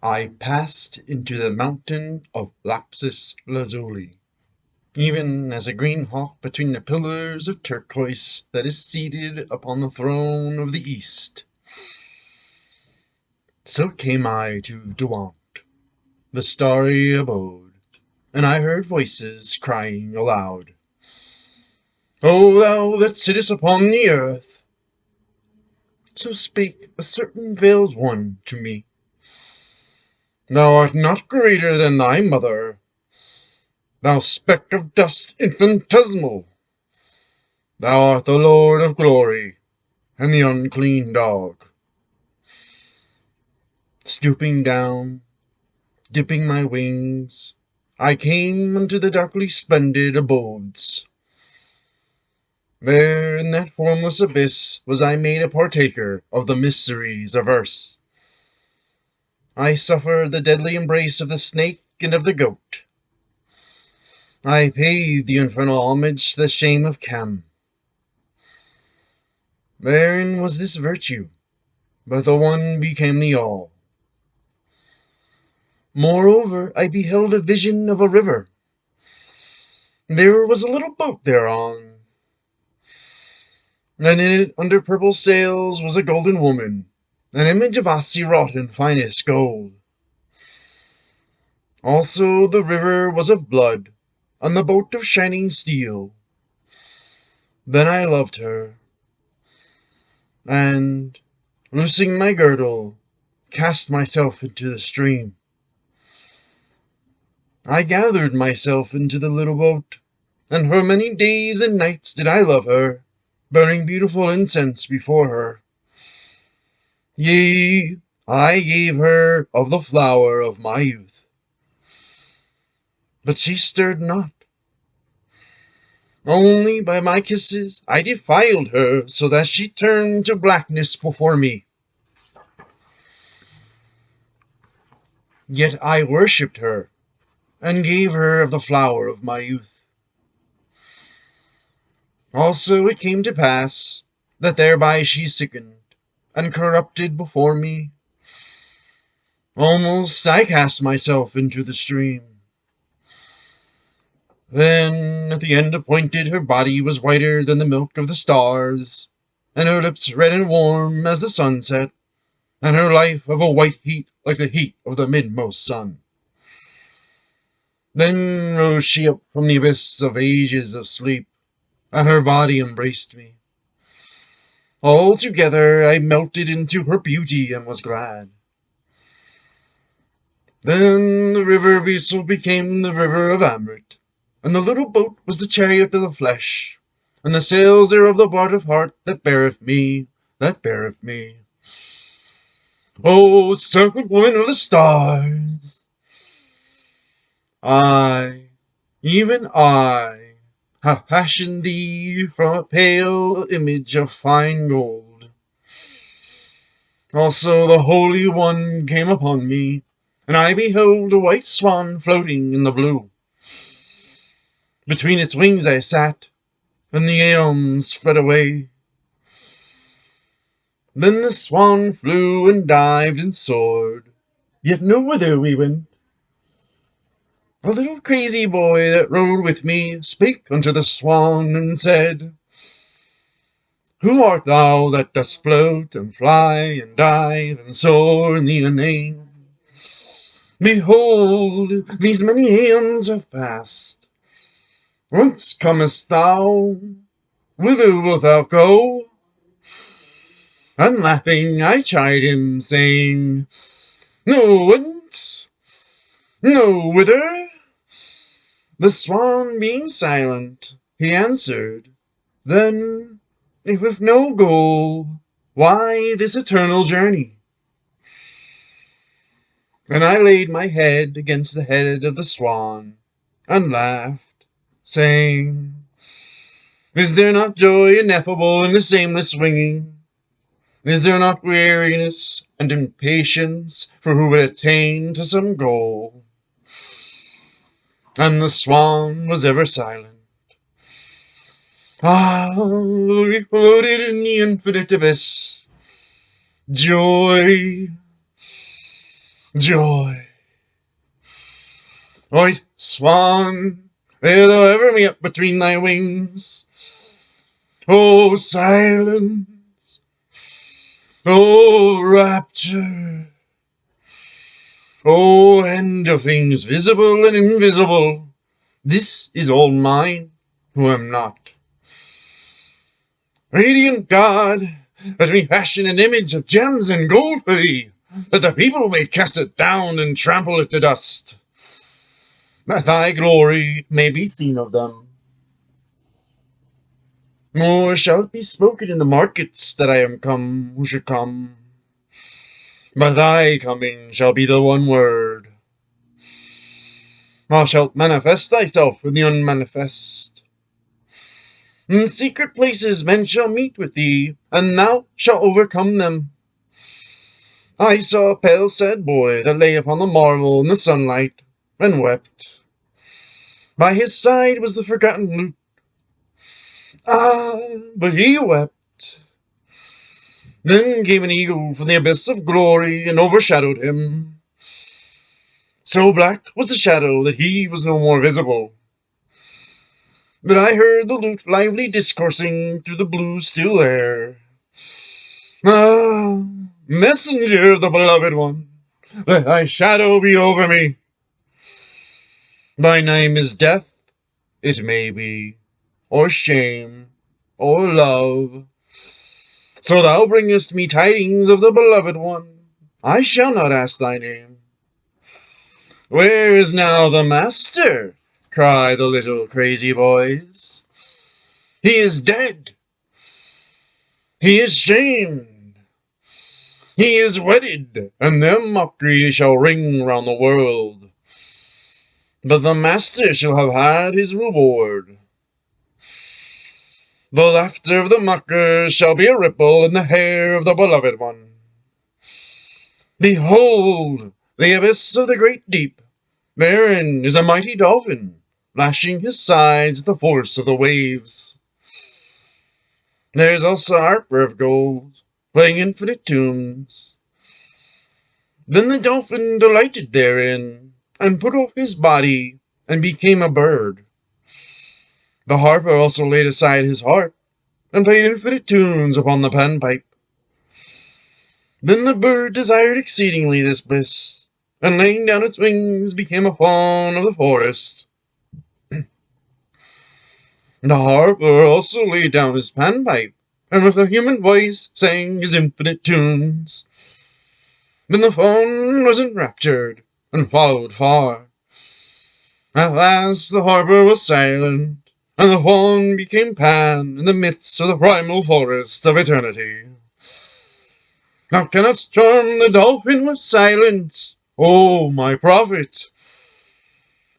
I passed into the mountain of lapis lazuli, even as a green hawk between the pillars of turquoise that is seated upon the throne of the east. So came I to Dewant, the starry abode, and I heard voices crying aloud, "O thou that sittest upon the earth!" So spake a certain veiled one to me, "Thou art not greater than thy mother, thou speck of dust infinitesimal! Thou art the Lord of glory, and the unclean dog." Stooping down, dipping my wings, I came unto the darkly splendid abodes. There in that formless abyss was I made a partaker of the mysteries of earth. I suffered the deadly embrace of the snake and of the goat. I paid the infernal homage to the shame of Cam. Therein was this virtue, but the one became the all. Moreover, I beheld a vision of a river. There was a little boat thereon, and in it, under purple sails, was a golden woman, an image of Asi wrought in finest gold. Also the river was of blood, and the boat of shining steel. Then I loved her, and, loosing my girdle, cast myself into the stream. I gathered myself into the little boat, and for many days and nights did I love her, burning beautiful incense before her. Yea, I gave her of the flower of my youth. But she stirred not. Only by my kisses I defiled her, so that she turned to blackness before me. Yet I worshipped her, and gave her of the flower of my youth. Also it came to pass that thereby she sickened, and corrupted before me. Almost I cast myself into the stream. Then, at the end appointed, her body was whiter than the milk of the stars, and her lips red and warm as the sunset, and her life of a white heat like the heat of the midmost sun. Then rose she up from the abyss of ages of sleep, and her body embraced me. Altogether I melted into her beauty and was glad. Then the river Beetle became the river of Amrit, and the little boat was the chariot of the flesh, and the sails are of the bark of heart that beareth me, that beareth me. O serpent woman of the stars! I, even I, have fashioned thee from a pale image of fine gold. Also the Holy One came upon me, and I beheld a white swan floating in the blue. Between its wings I sat, and the aeons fled away. Then the swan flew and dived and soared, yet no whither we went. A little crazy boy that rode with me spake unto the swan and said, "Who art thou that dost float and fly and dive and soar in the inane? Behold, these many aeons have passed. Whence comest thou? Whither wilt thou go?" And laughing I chid him, saying, "No whence, no whither." The swan being silent, he answered, "Then, if with no goal, why this eternal journey?" And I laid my head against the head of the swan, and laughed, saying, "Is there not joy ineffable in the shameless winging? Is there not weariness and impatience for who would attain to some goal?" And the swan was ever silent. Ah, we floated in the infinite abyss. Joy, joy. White swan, ere thou ever me up between thy wings. Oh, silence, oh, rapture, oh, end of things visible and invisible. This is all mine, who am not. Radiant God, let me fashion an image of gems and gold for thee, that the people may cast it down and trample it to dust, that thy glory may be seen of them. Nor shall it be spoken in the markets that I am come who should come, but thy coming shall be the one word. Thou shalt manifest thyself in the unmanifest. In secret places men shall meet with thee, and thou shalt overcome them. I saw a pale sad boy that lay upon the marble in the sunlight, and wept. By his side was the forgotten lute. Ah, but he wept. Then came an eagle from the abyss of glory, and overshadowed him. So black was the shadow that he was no more visible. But I heard the lute lively discoursing through the blue still air. Ah, messenger of the beloved one, let thy shadow be over me. Thy name is death, it may be, or shame, or love. So thou bringest me tidings of the beloved one. I shall not ask thy name. Where is now the master? Cry the little crazy boys. He is dead. He is shamed. He is wedded, and their mockery shall ring round the world. But the master shall have had his reward. The laughter of the mockers shall be a ripple in the hair of the beloved one. Behold, the abyss of the great deep. Therein is a mighty dolphin, lashing his sides at the force of the waves. There is also a harper of gold, playing infinite tunes. Then the dolphin delighted therein, and put off his body, and became a bird. The harper also laid aside his harp, and played infinite tunes upon the panpipe. Then the bird desired exceedingly this bliss, and laying down its wings became a fawn of the forest. The harper also laid down his panpipe, and with a human voice sang his infinite tunes. Then the fawn was enraptured, and followed far. At last the harper was silent, and the fawn became Pan in the midst of the primal forest of eternity. Thou cannot charm the dolphin with silence, O my prophet!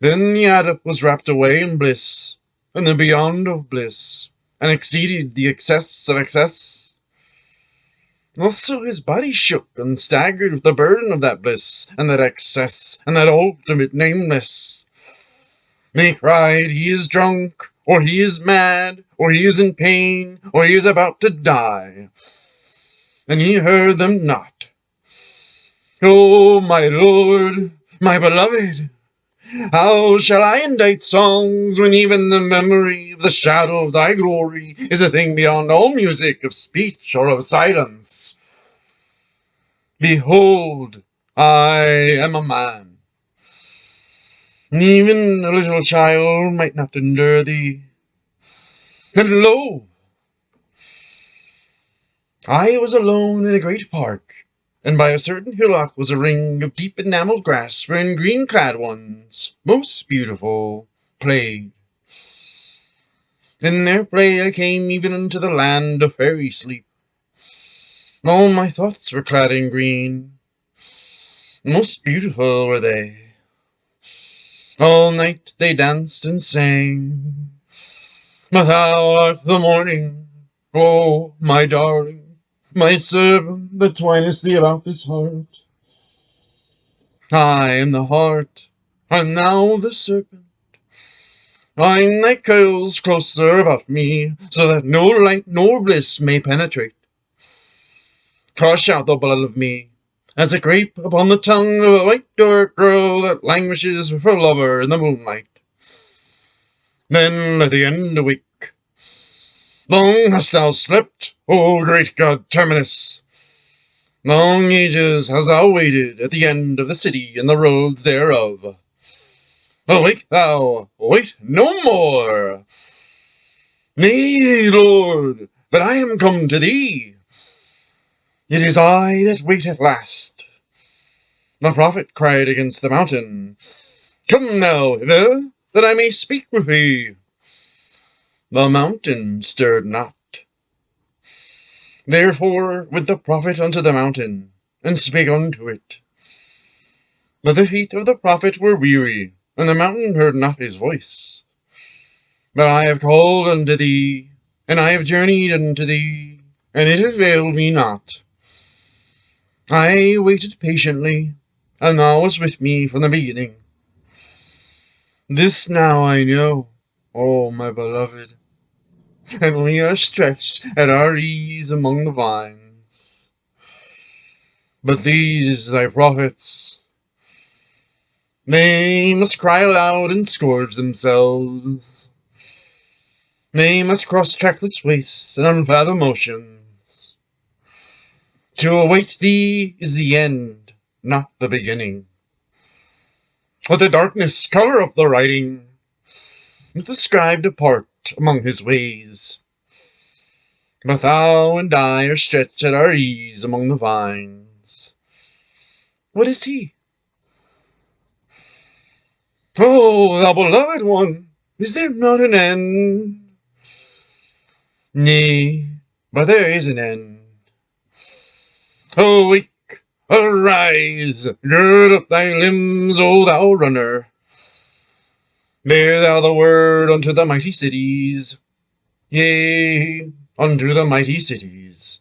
Then the adept was wrapped away in bliss, and the beyond of bliss, and exceeded the excess of excess. Also his body shook and staggered with the burden of that bliss, and that excess, and that ultimate nameless. They cried, he is drunk, or he is mad, or he is in pain, or he is about to die. And he heard them not. O my Lord, my beloved, how shall I indite songs when even the memory of the shadow of thy glory is a thing beyond all music of speech or of silence? Behold, I am a man. Even a little child might not endure thee. And lo! I was alone in a great park, and by a certain hillock was a ring of deep enamelled grass wherein green-clad ones, most beautiful, played. In their play I came even unto the land of fairy sleep. All my thoughts were clad in green, most beautiful were they. All night they danced and sang, but thou art the morning, oh, my darling, my servant that twinest thee about this heart. I am the heart, and thou the serpent. Wind thy coils closer about me, so that no light nor bliss may penetrate. Crush out the blood of me, as a grape upon the tongue of a white dark girl that languishes with her lover in the moonlight. Then at the end awake. Long hast thou slept, O great god Terminus. Long ages hast thou waited at the end of the city and the roads thereof. Awake thou, wait no more. Nay, Lord, but I am come to thee. It is I that wait at last. The prophet cried against the mountain, Come now hither, that I may speak with thee. The mountain stirred not. Therefore went the prophet unto the mountain, and spake unto it. But the feet of the prophet were weary, and the mountain heard not his voice. But I have called unto thee, and I have journeyed unto thee, and it availed me not. I waited patiently, and thou wast with me from the beginning. This now I know, O my beloved, and we are stretched at our ease among the vines. But these thy prophets, they must cry aloud and scourge themselves. They must cross trackless wastes and unfathomed oceans. To await thee is the end, not the beginning. Let the darkness colour up the writing. Let the scribe depart among his ways. But thou and I are stretched at our ease among the vines. What is he? Oh, thou beloved one, is there not an end? Nay, but there is an end. Awake, arise, gird up thy limbs, O thou runner. Bear thou the word unto the mighty cities, yea, unto the mighty cities.